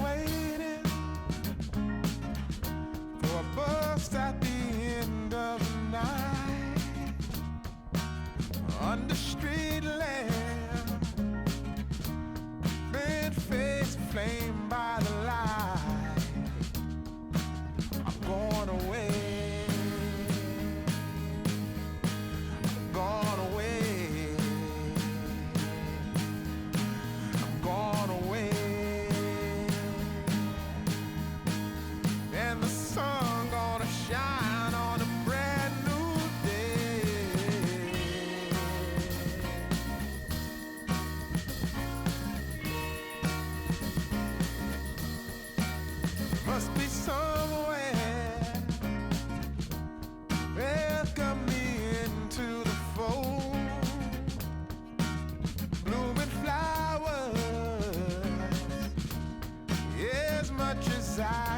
waiting for a bus at the end of the night, under street lamp, bent face flamed by the light. I'm going away, I'm gone away, I'm gone away. And the sun gonna shine on a brand new day. Must be somewhere welcome me into the fold. Blooming flowers, as much as I